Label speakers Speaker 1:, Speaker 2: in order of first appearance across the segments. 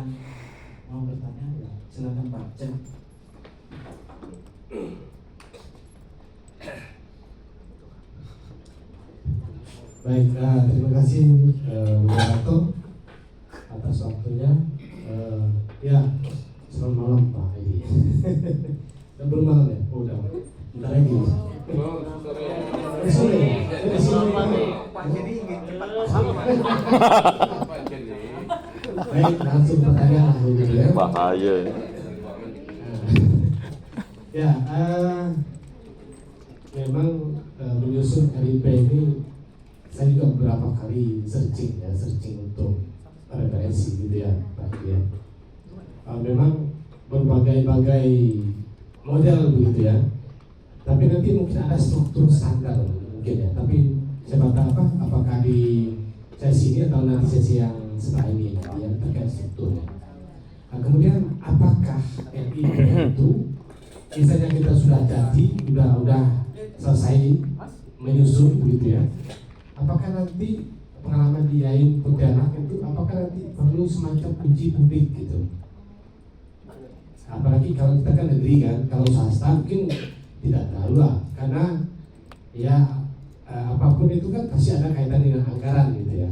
Speaker 1: yang mau bertanya ya silakan Pak Cem.
Speaker 2: Baik, terima kasih Wiranto atas waktunya. Ya, selamat malam Pak Edi. Udah belum malam ya? Oh, udah. Bentar lagi. Sore.
Speaker 1: Pak Jadi ingin cepat
Speaker 2: Baik, langsung pertanyaan gitu ya.
Speaker 3: Bahaya.
Speaker 2: Ya, memang menyusun RIP ini saya juga beberapa kali searching untuk referensi gitu ya Pak ya. Memang berbagai model begitu ya. Tapi nanti mungkin ada struktur standar mungkin ya. Tapi saya baca apakah di sesi ini atau nanti sesi yang setelah ini yang terkait strukturnya. Nah, kemudian apakah RIP itu misalnya kita sudah jadi udah selesai menyusun begitu ya, apakah nanti pengalaman di Yain Pontianak itu apakah nanti perlu semacam uji publik gitu? Apalagi kalau kita kan negeri kan, kalau swasta mungkin tidak terlalu lah, karena ya apapun itu kan pasti ada kaitan dengan anggaran gitu ya.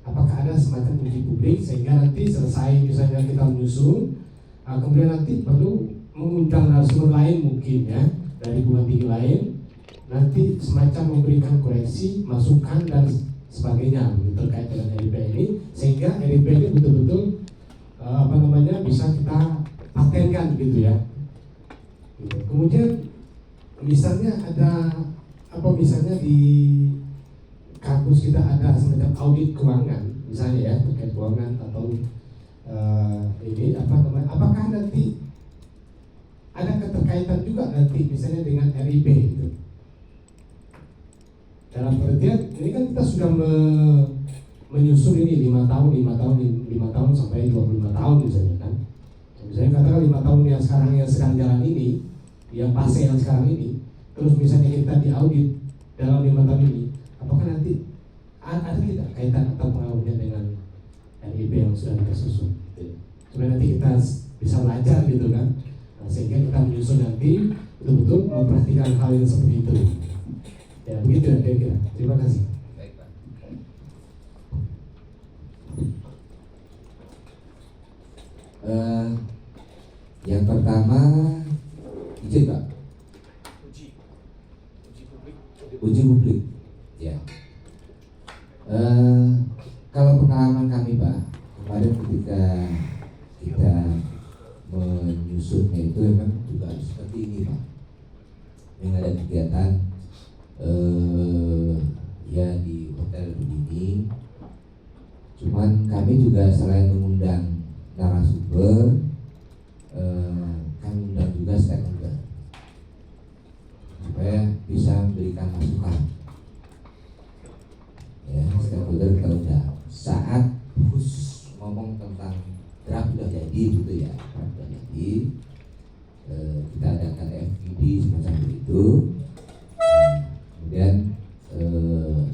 Speaker 2: Apakah ada semacam uji publik sehingga nanti selesai misalnya kita menyusun, kemudian nanti perlu mengundang narasumber lain mungkin ya dari perguruan tinggi lain, nanti semacam memberikan koreksi, masukan dan sebagainya terkait dengan RIP ini, sehingga RIP ini betul-betul bisa kita patenkan gitu ya. Gitu. Kemudian misalnya misalnya di kampus kita ada semacam audit keuangan misalnya ya terkait keuangan atau apakah nanti ada keterkaitan juga nanti misalnya dengan RIP gitu. Dalam pengertian ini kan kita sudah menyusun ini 5 tahun sampai 25 tahun misalnya kan. Misalnya katakan 5 tahun yang sekarang jalan ini, yang fase yang sekarang ini, terus misalnya kita diaudit dalam 5 tahun ini, apakah nanti ada tidak kaitan atau pengaruhnya dengan RIP yang sudah kita susun? Supaya nanti kita bisa belajar gitu kan. Sehingga kita menyusun nanti betul-betul memperhatikan hal yang seperti itu. Ya begitu ya kira-kira. Terima kasih.
Speaker 4: Baik Pak. Yang pertama izin Pak. Uji publik. Ya. Kalau pengalaman kami Pak, kemarin ketika kita menyusunnya itu memang juga seperti ini Pak. Yang ada kegiatan ya di hotel begini. Cuman kami juga selain mengundang narasumber, kami undang juga stakeholder supaya bisa memberikan masukan. Ya, stakeholder kita undang. Saat khusus ngomong tentang draft sudah jadi gitu ya, draft sudah jadi, kita adakan FGD semacam itu. Kemudian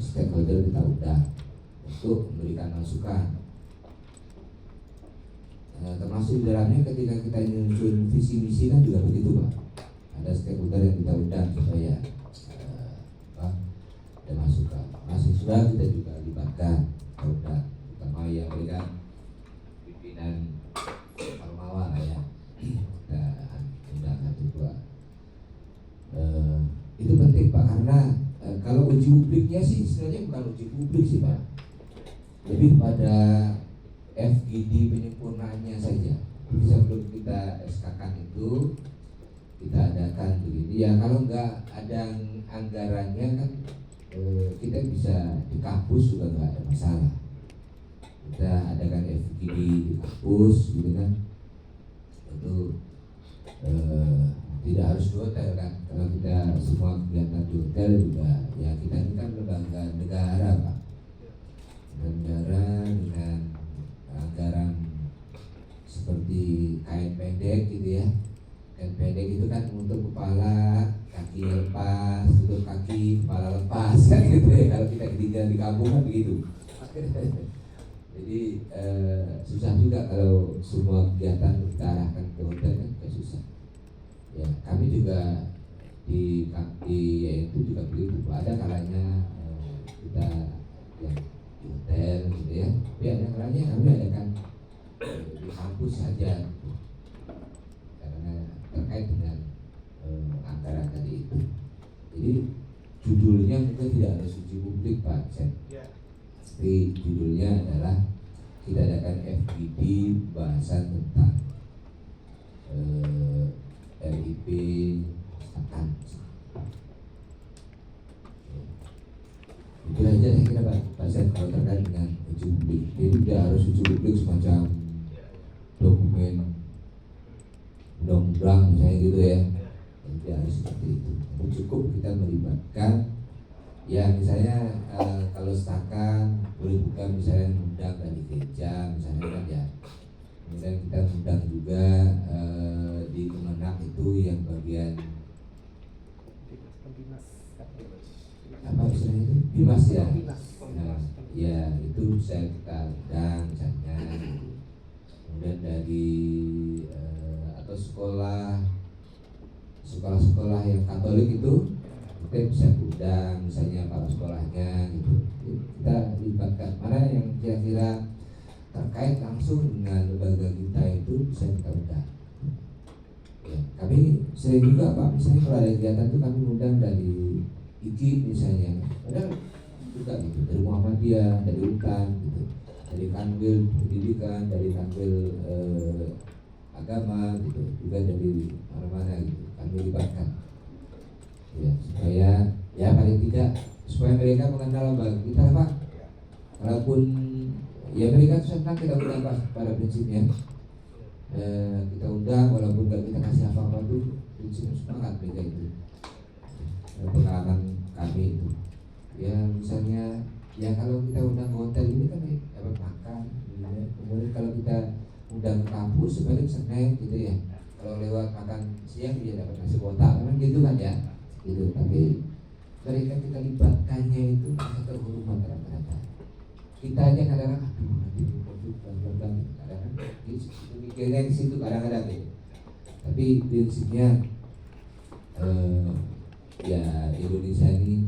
Speaker 4: stakeholder kita undang untuk memberikan masukan. Termasuk di dalamnya ketika kita menyusun visi misi kan juga begitu Pak. Ada stakeholder yang kita undang supaya ada masukan. Masih sudah kita juga libatkan stakeholder, terutama yang memberikan pimpinan Ormawa lah ya. Kita undang satu dua. Itu penting Pak, karena kalau uji publiknya sih sebenarnya bukan uji publik sih Pak, lebih pada FGD penyempurnaannya saja. Sebelum kita SK-kan itu kita adakan begini ya, kalau nggak ada anggarannya kan kita bisa di kampus juga nggak ada masalah. Kita adakan FGD di kampus gitu kan, itu tidak harus di hotel kan. Kalau kita semua kegiatan di hotel juga ya, kita ini kan lembaga negara Pak, negara dengan anggaran seperti kain pendek gitu ya. Kain pendek itu kan untuk kepala, kaki lepas, untuk kaki, kepala lepas kan gitu ya. Kalau kita tinggal di kampung kan begitu. Jadi susah juga kalau semua kegiatan kita arahkan ke hotel kan juga susah. Ya, kami juga di itu juga begitu. Ada kalanya kita yang di hotel gitu ya. Tapi ada kalanya kami adakan di kampus saja gitu. Karena terkait dengan anggaran tadi itu. Jadi judulnya mungkin tidak harus uji publik Pak Sen. Tapi judulnya adalah kita adakan FGD bahasan tentang RIP akan. Itu aja saya kira Pak Sen kalau terkait dengan uji publik. Jadi tidak harus uji publik semacam dokumen undang-undang misalnya gitu ya. Tidak harus seperti itu. Tapi cukup kita melibatkan ya misalnya kalau setakan boleh buka misalnya undang dari gereja misalnya kan ya. Kemudian kita undang juga di Kemenak itu yang bagian apa istilahnya itu bimas ya. Nah, ya itu saya kita undang misalnya. Kemudian dari atau sekolah-sekolah yang Katolik itu kita bisa undang misalnya para sekolahnya gitu. Kita libatkan mana yang kira-kira terkait langsung dengan lembaga kita itu bisa kita undang. Ya, kami sering juga Pak misalnya kalau ada kegiatan itu kami undang dari IKIP misalnya, padahal juga gitu dari Muhammadiyah, dari UTAN gitu, dari Kanwil Pendidikan, dari Kanwil Agama gitu, juga dari mana-mana gitu kami libatkan. Ya, supaya ya paling tidak supaya mereka mengenal lembaga kita Pak. Walaupun ya mereka senang kita undang Pak pada prinsipnya. Kita undang walaupun gak kita kasih apa-apa tuh prinsipnya semangat mereka itu. Pengalaman kami itu ya misalnya ya kalau kita undang ke hotel ini kan dapat makan gitu ya. Kemudian kalau kita undang ke kampus sebaliknya snack gitu ya. Kalau lewat makan siang dia dapat nasi kotak memang gitu kan ya gitu. Tapi mereka kita libatkannya itu mereka terhormat rata-rata. Kita aja kadang-kadang aduh nanti kadang-kadang mikirnya di situ kadang-kadang gitu. Tapi prinsipnya ya Indonesia ini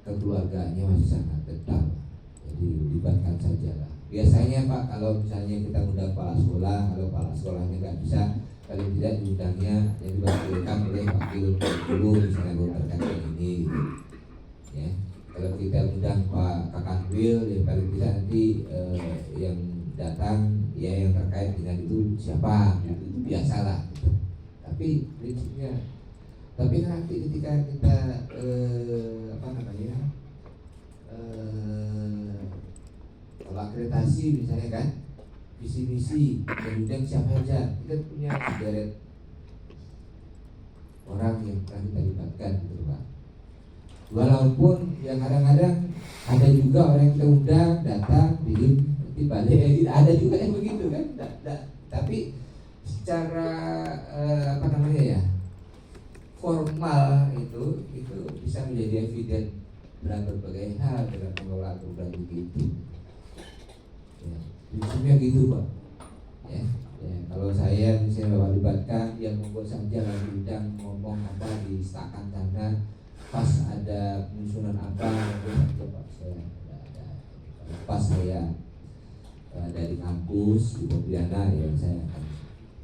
Speaker 4: kekeluargaannya masih sangat kental. Jadi libatkan saja lah. Biasanya Pak kalau misalnya kita undang kepala sekolah, kalau kepala sekolahnya nggak bisa, paling tidak diundangnya yang diwakilkan oleh wakil guru misalnya guru terkait ini gitu. Ya, kalau kita undang Pak Kakanwil ya paling tidak nanti yang datang ya yang terkait dengan itu siapa gitu, itu biasalah gitu. Tapi prinsipnya tapi nanti ketika kita kalau akreditasi misalnya kan visi-misi kemudian siapa aja kita punya sederet orang yang pernah kita libatkan gitu Pak. Walaupun yang kadang-kadang ada juga orang yang kita undang datang di balik ada juga yang begitu kan. Tapi secara ya formal itu bisa menjadi eviden dalam berbagai hal dalam pengelolaan program begitu. Ya, prinsipnya gitu Pak. Ya, kalau saya misalnya libatkan yang membuat saja lalu undang ngomong apa di stakan sana, pas ada penyusunan apa, saja Pak saya ada. Pas saya dari kampus di Pontianak ya saya akan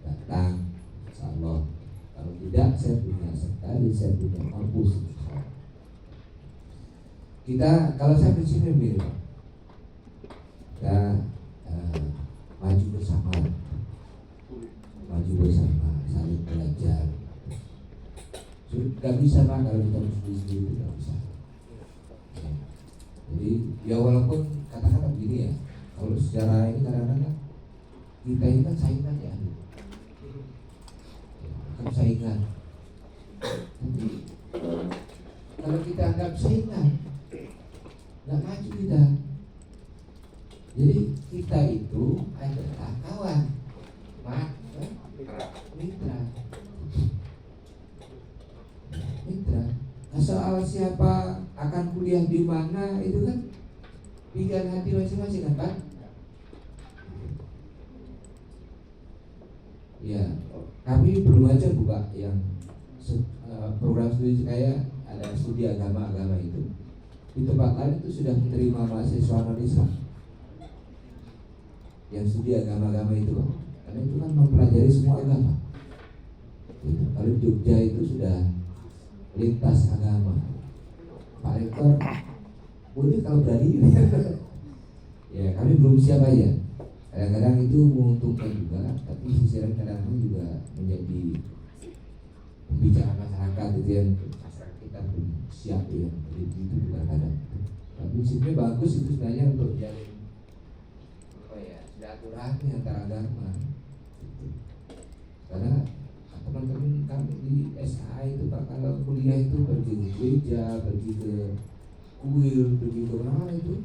Speaker 4: datang, insyaallah. Kalau tidak saya punya sekali, saya punya kampus. Kita kalau saya prinsipnya begini Pak. Kita maju bersama, saling belajar. Gak bisa Pak kalau kita sendiri itu gak bisa. Ya. Jadi ya walaupun kata-kata begini ya, kalau secara ini kadang-kadang kita ini kan saingan ya, kan saingan. Tapi kalau kita anggap saingan, nggak maju kita. Jadi kita itu adalah kawan, mitra. Soal siapa akan kuliah di mana itu kan pilihan hati masing-masing kan Pak. kami belum aja buka yang program studi kayak ada studi agama-agama itu. Di tempat lain itu sudah menerima mahasiswa non-Islam yang studi agama-agama itu, karena itu kan mempelajari semua agama. Gitu. Kalau di Jogja itu sudah lintas agama. Pak Rektor, boleh kalau berani. Ya kami belum siap aja. Kadang-kadang itu menguntungkan juga, tapi sisi lain kadang-kadang juga menjadi pembicaraan masyarakat itu yang masyarakat kita belum siap ya. Jadi itu juga kadang. Tapi sebenarnya bagus itu sebenarnya untuk menjalin silaturahmi antara agama. Gitu. Karena teman-teman kami di SA itu Pak, kalau kuliah itu pergi ke gereja, pergi ke kuil, pergi ke mana itu,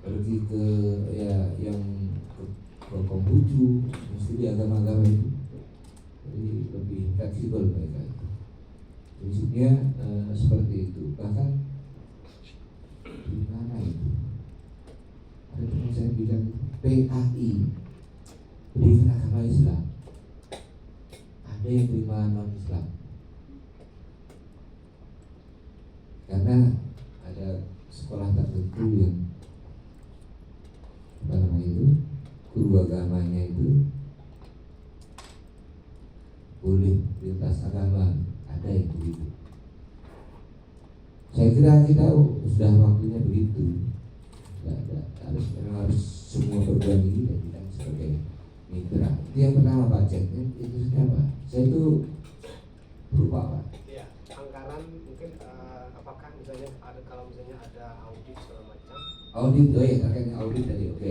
Speaker 4: pergi ke ya yang ke Konghucu, mesti di agama-agama itu, jadi lebih fleksibel mereka itu. Prinsipnya seperti itu. Bahkan di mana itu ada teman saya bilang PAI, Pendidikan Agama Islam, ada yang terima non-Islam karena ada sekolah tertentu yang apa namanya itu, guru agamanya itu boleh lintas agama, ada yang begitu. Saya kira kita sudah waktunya begitu. Harus semua perguruan tinggi dan kita sebagai mitra. Itu yang pertama Pak Cek. Itu apa? Saya itu berupa Pak.
Speaker 3: Ya, anggaran mungkin apakah misalnya ada, kalau misalnya ada audit segala macam.
Speaker 4: Audit, oh ya terkaitnya audit tadi, oke.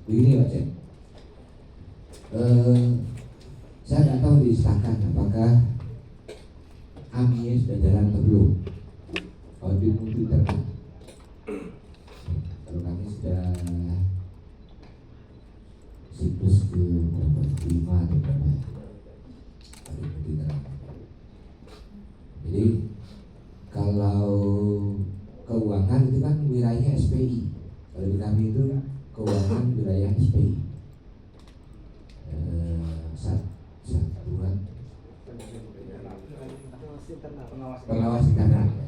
Speaker 4: Begini Pak Cek. Saya nggak tahu di Stakan apakah AMI sudah jalan atau belum. Audit mutu terkait. Kalau kami sudah siklus ke 5 atau berapa ya. Jadi kalau keuangan itu kan wilayahnya SPI. Kalau di kami itu keuangan wilayah SPI. Satuan pengawas internal.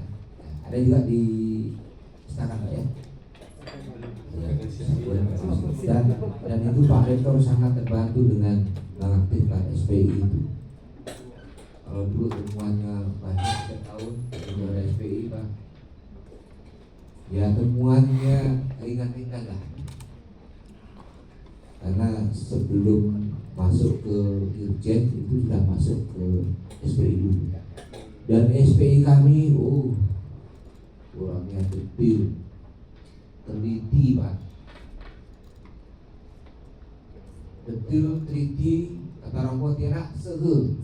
Speaker 4: Ada juga di Stakan Pak ya. Dan itu Pak Rektor sangat terbantu dengan mengaktifkan SPI itu. Kalau dulu temuannya banyak setiap tahun itu ada SPI Pak, ya temuannya ringan-ringan lah, karena sebelum masuk ke Irjen itu sudah masuk ke SPI dulu. Dan SPI kami orangnya detail, teliti Pak, detail, teliti, kata orang Pontianak sehe.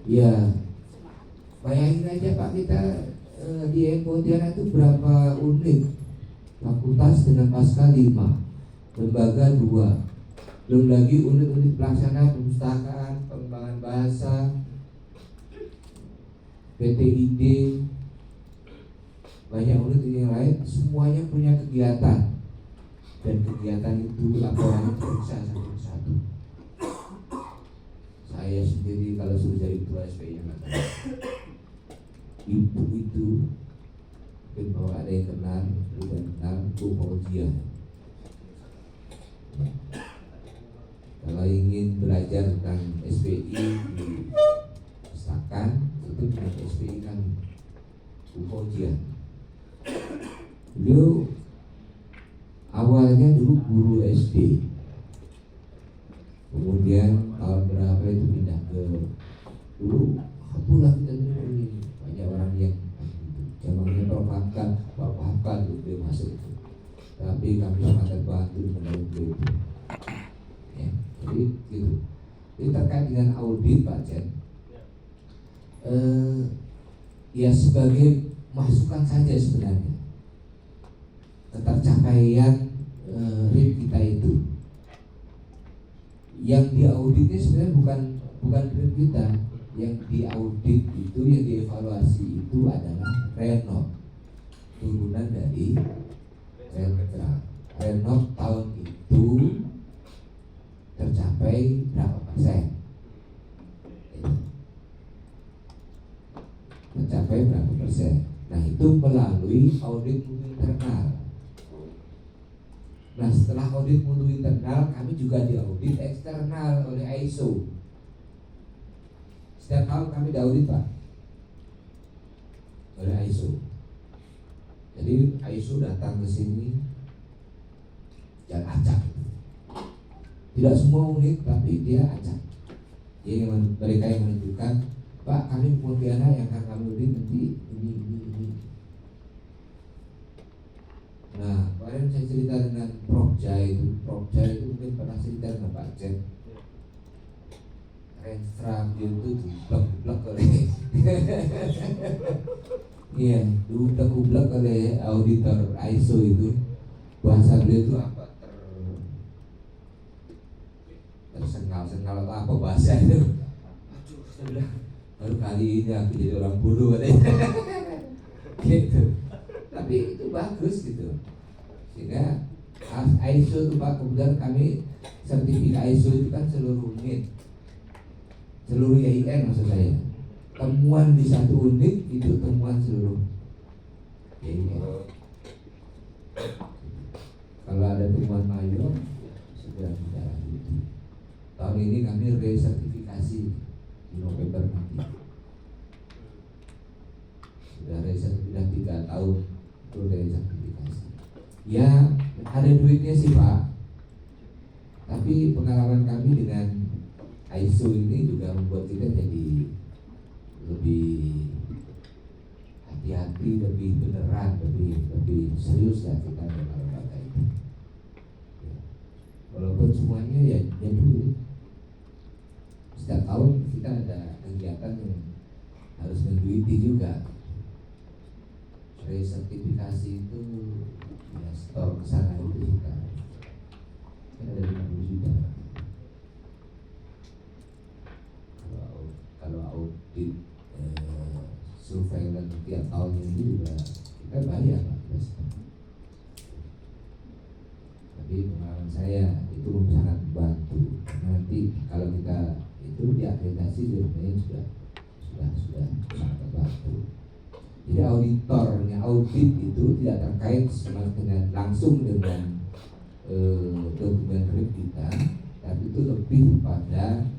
Speaker 4: Ya, bayangin aja Pak, kita di Pontianak itu berapa unit, fakultas dengan pasca 5, lembaga 2, belum lagi unit-unit pelaksana perpustakaan, pengembangan bahasa, PTID, banyak unit yang lain, semuanya punya kegiatan, dan kegiatan itu laporannya periksa satu-satu. Saya sendiri kalau suruh jadi ketua SPI ibu itu mungkin bahwa ada yang kenal, Bu Fauzia. Kalau ingin belajar tentang SPI di Stakan, itu dengan SPI kan Bu Fauzia. Beliau awalnya dulu guru SD, kemudian tahun berapa itu pindah ke dulu apalah kita ini banyak orang yang zamannya Prof Hamka, Pak Hamka itu beliau masuk itu, tapi kami sangat terbantu dengan beliau itu. Ya, jadi gitu. Jadi terkait dengan audit Pak Jen, ya sebagai masukan saja sebenarnya ketercapaian RIP kita itu. Yang diauditnya sebenarnya bukan RIP kita, yang diaudit itu, yang dievaluasi itu adalah Renov, turunan dari Rentra. Renov tahun itu setelah audit mutu internal, kami juga diaudit eksternal oleh ISO. Setiap tahun kami diaudit Pak oleh ISO. Jadi ISO datang ke sini dan acak. Tidak semua unit, tapi dia acak. Mereka yang menentukan, Pak, kami Pontianak yang akan kami audit nanti ini. Nah, kemarin saya cerita dengan Propja itu mungkin pernah cerita dengan Pak Cem. Renstra itu diublak oleh iya, diublak oleh auditor ISO itu. Bahasa beliau itu apa? Tersengal-sengal atau apa bahasa itu? Aduh, saya bilang baru kali ini aku jadi orang bodoh katanya. Gitu. Tapi itu bagus gitu. Sehingga ISO itu Pak, kemudian kami sertifikat ISO itu kan seluruh unit, seluruh IAIN maksud saya. Temuan di satu unit itu temuan seluruh IAIN. Kalau ada temuan mayor sudah tidak lanjuti. Tahun ini kami resertifikasi di November nanti. Sudah 3 tahun itu resertifikasi. Ya ada duitnya sih Pak. Tapi pengalaman kami dengan ISO ini juga membuat kita jadi lebih hati-hati, lebih beneran, lebih serius lah kita dalam lembaga itu. Ya. Walaupun semuanya ya duit. Setiap tahun kita ada kegiatan yang harus menduiti juga. Resertifikasi itu ya store kesana itu kita kan ada 50 juta. Kalau audit surveillance tiap tahun ini juga kita bayar Pak. Tapi pengalaman saya itu sangat membantu. Nanti kalau kita itu diakreditasi sebenarnya sudah sangat membantu. Jadi auditornya audit itu tidak terkait dengan langsung dengan dokumen RIP kita, tapi itu lebih pada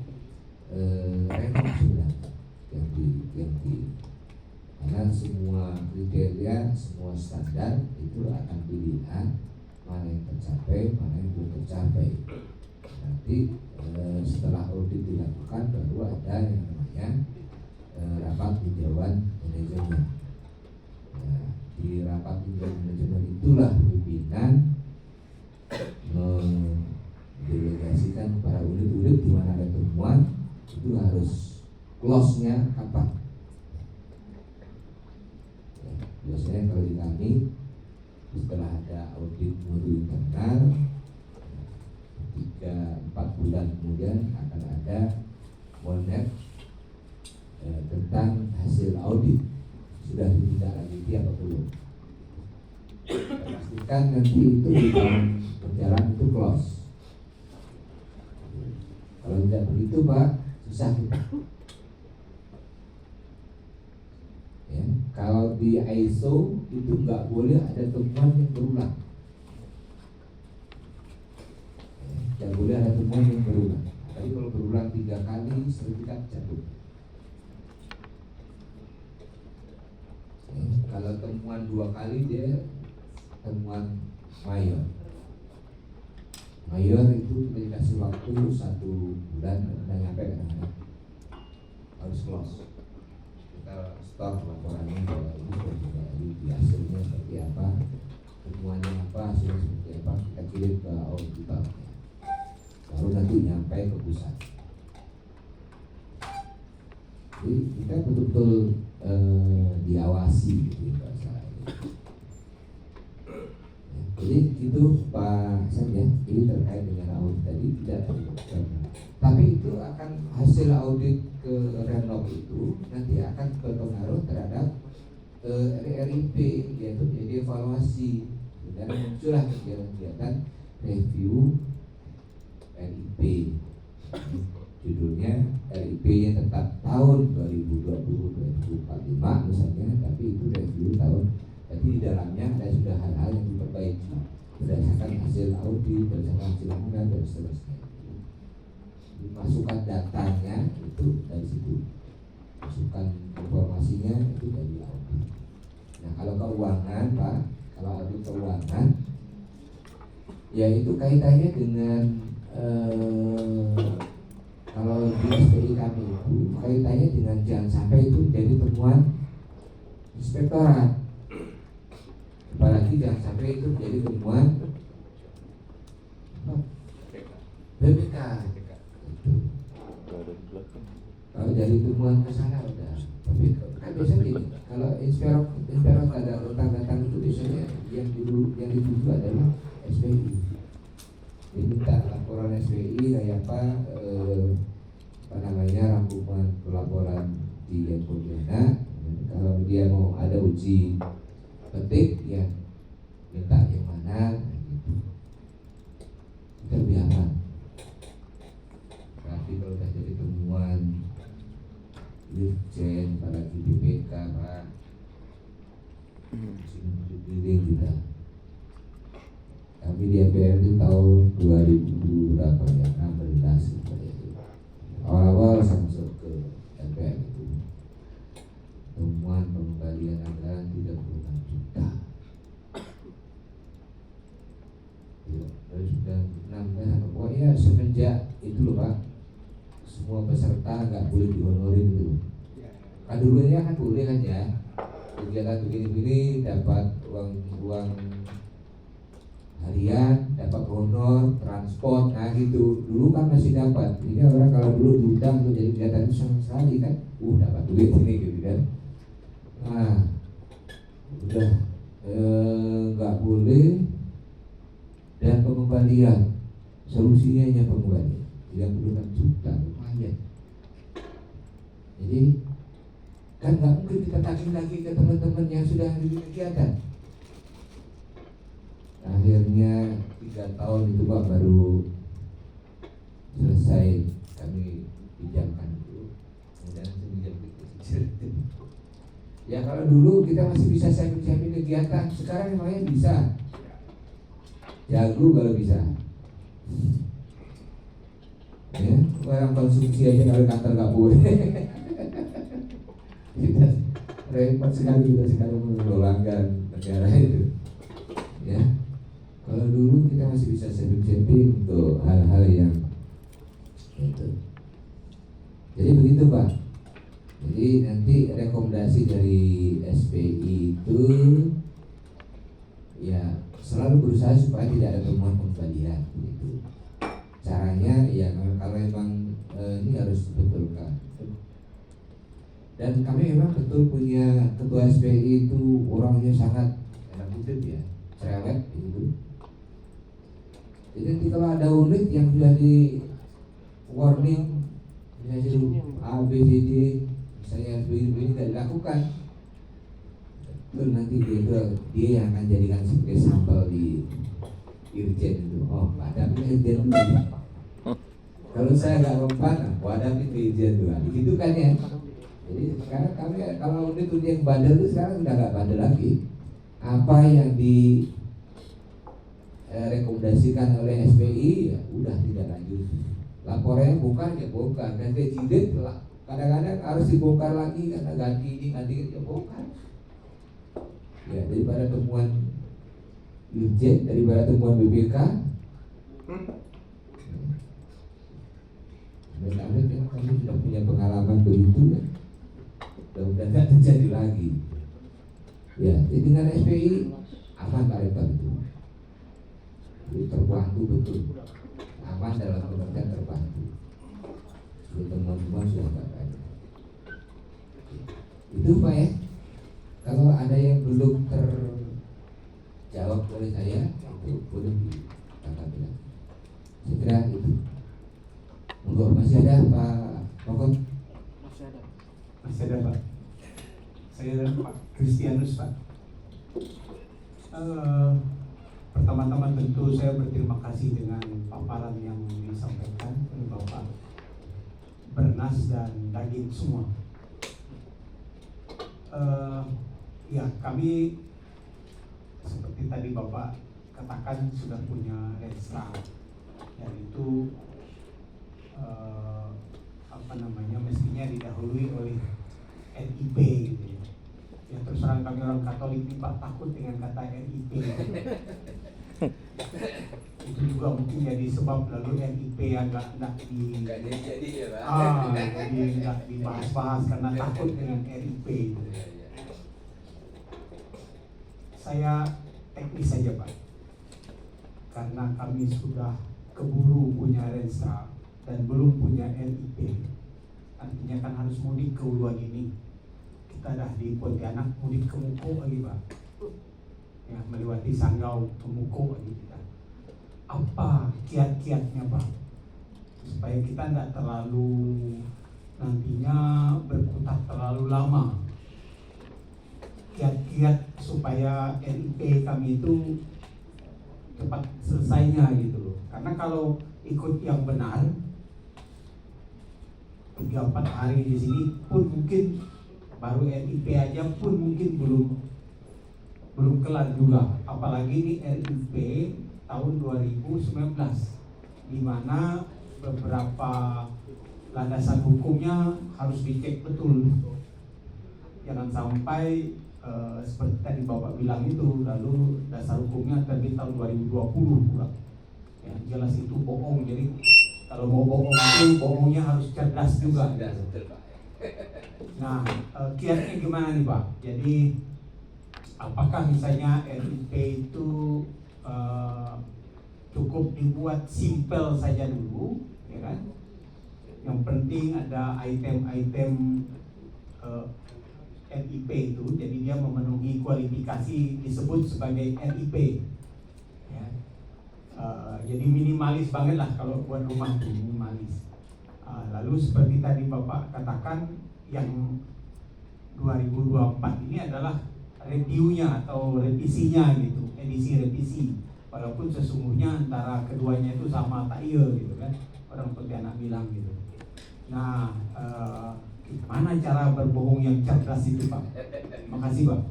Speaker 4: rekod sebenarnya yang di karena semua kriteria, semua standar itu akan dilihat mana yang tercapai, mana yang belum tercapai. Nanti setelah audit dilakukan baru ada yang namanya rapat tinjauan manajemen. Nah, di rapat tinjauan manajemen itulah pimpinan mendelegasikan para unit-unit di mana ada temuan itu harus close-nya kapan. Ya, biasanya kalau di kami setelah ada audit mutu internal 3-4 bulan kemudian akan ada monet tentang hasil audit sudah ditindaklanjuti apa belum. Pastikan nanti itu di dalam berjalan itu close. Kalau tidak begitu Pak, susah kita. Ya, kalau di ISO itu nggak boleh ada temuan yang berulang. Tidak boleh ada temuan yang berulang. Tapi kalau berulang 3 kali sertifikat jatuh. Kalau temuan 2 kali dia temuan mayor. Mayor itu kita dikasih waktu 1 bulan udah nyampe kadang-kadang harus close. Kita store laporannya bahwa ini di hasilnya seperti apa, temuannya apa, hasilnya seperti apa, kita kirim ke auditor. Baru nanti nyampe ke pusat. Jadi kita betul-betul diawasi gitu bahasa ini. Jadi itu Pak Sam ya, ini terkait dengan audit tadi tidak tapi itu akan hasil audit ke Renov itu nanti akan berpengaruh terhadap RIP yaitu jadi evaluasi dan muncullah kegiatan review RIP. Judulnya RIP-nya tetap tahun 2020-2045 misalnya, tapi itu review tahun. Jadi di dalamnya ada sudah hal-hal yang diperbaiki. berdasarkan hasil audit, berdasarkan hasil laporan dan seterusnya. Jadi masukan datanya itu dari situ, masukan informasinya itu dari audit. Nah kalau keuangan Pak, kalau audit keuangan, ya itu kaitannya dengan kalau di SPI kami itu kaitannya dengan jangan sampai itu jadi temuan inspektorat, apalagi jangan sampai itu jadi temuan BPK. Kalau jadi temuan ke sana udah, tapi kan biasanya gini, kalau inspektorat ada datang itu biasanya yang dituju adalah SPI. Diminta laporan SPI kayak apa namanya rangkuman pelaporan di Pontianak. Kalau dia mau ada uji petik ya minta yang mana gitu. Itu lebih aman. Tapi kalau udah jadi temuan Dirjen apalagi BPK Pak, sini kita. Kami di MPR itu tahun 2000 berapa ya, 16 itu. Awal-awal saya masuk ke MPR itu temuan pengembalian anggaran 36 juta. Ya, dari 96 pokoknya semenjak itu loh Pak, semua peserta nggak boleh dihonorin itu. Kan dulunya kan boleh kan ya, kegiatan begini-begini dapat uang harian, dapat honor, transport, nah gitu. Dulu kan masih dapat. Ini orang kalau dulu diundang untuk jadi kegiatan itu sama sekali kan, dapat duit ini gitu kan. Nah, udah nggak boleh. Dan pengembalian, solusinya hanya pengembalian 36 juta lumayan. Jadi kan nggak mungkin kita tagih lagi ke teman-teman yang sudah di kegiatan. Akhirnya 3 tahun itu Pak baru selesai kami pinjamkan itu. Kemudian pinjam itu. Ya kalau dulu kita masih bisa siapin kegiatan, sekarang memangnya bisa. Jago kalau bisa. Ya, orang konsumsi aja kalau kantor nggak boleh. Kita repot sekali kita sekarang mengelolakan negara itu. Ya. Kalau dulu kita masih bisa saving untuk hal-hal yang itu. Jadi begitu Pak. Jadi nanti rekomendasi dari SPI itu ya selalu berusaha supaya tidak ada temuan pengembalian gitu. Caranya ya kalau memang ini harus betulkan. Dan kami memang betul punya ketua SPI itu orangnya sangat enak ya, cerewet gitu. Jadi kalau ada unit yang sudah di warning, misalnya A, B, C, D, misalnya begini tidak dilakukan, itu nanti dia yang akan jadikan sebagai sampel di Irjen itu. Oh, hadapin Irjen dulu. Kalau saya nggak mempan, hadapin Irjen dulu. Gitu kan ya. Jadi sekarang kami kalau unit yang bandel itu sekarang sudah nggak bandel lagi. Apa yang di rekomendasikan oleh SPI ya udah tidak lanjut. Laporannya bukan ya bongkar, dan jilid kadang-kadang harus dibongkar lagi karena ganti ini ya bongkar. Ya daripada temuan Dirjen, daripada temuan BPK. Dan kami sudah punya pengalaman begitu ya. Mudah-mudahan tidak terjadi lagi. Ya, jadi dengan SPI aman Pak Rektor itu. Terbantu betul, aman dalam pengertian terbantu. Teman-teman sudah nggak banyak. Itu Pak ya. Kalau ada yang belum terjawab oleh saya, itu boleh ditanggapi. Saya kira itu. Monggo masih ada Pak Pokok?
Speaker 5: Masih ada Pak. Saya Pak Kristianus Pak. Pertama-tama tentu saya berterima kasih dengan paparan yang disampaikan oleh Bapak Bernas dan Daging semua. Ya kami seperti tadi Bapak katakan sudah punya Renstra, dan itu mestinya didahului oleh RIP gitu ya. Ya terus terang kami orang Katolik ini Pak takut dengan kata RIP. Itu juga mungkin jadi sebab lalu RIP yang nggak
Speaker 4: jadi ya Pak.
Speaker 5: jadi nggak dibahas-bahas karena takut dengan RIP. Gitu. Saya teknis saja Pak, karena kami sudah keburu punya Renstra dan belum punya RIP. Artinya kan harus mudik ke Uluwatu ini. Kita dah di Pontianak, mudik ke Muko lagi Pak. Ya, melewati Sanggau ke Muko lagi kita. Apa kiat-kiatnya Pak? Supaya kita tidak terlalu nantinya berkutat terlalu lama. Kiat-kiat supaya RIP kami itu cepat selesainya gitu loh. Karena kalau ikut yang benar 3-4 hari di sini pun mungkin baru RIP aja pun mungkin belum kelar juga. Apalagi ini RIP tahun 2019 di mana beberapa landasan hukumnya harus dicek betul. Jangan sampai seperti tadi Bapak bilang itu lalu dasar hukumnya terbit tahun 2020 ya, jelas itu bohong. Jadi kalau mau bohong itu bohongnya harus cerdas juga. Nah, kiatnya gimana nih Pak? Jadi apakah misalnya RIP itu cukup dibuat simpel saja dulu, ya kan? Yang penting ada item-item RIP itu, jadi dia memenuhi kualifikasi disebut sebagai RIP. Ya. Jadi minimalis banget lah kalau buat rumah itu minimalis. Lalu seperti tadi Bapak katakan yang 2024 ini adalah reviewnya atau revisinya gitu, edisi revisi. Walaupun sesungguhnya antara keduanya itu sama tak iya gitu kan, orang Pontianak bilang gitu. Nah, gimana cara berbohong yang cerdas itu Pak? Terima kasih Pak.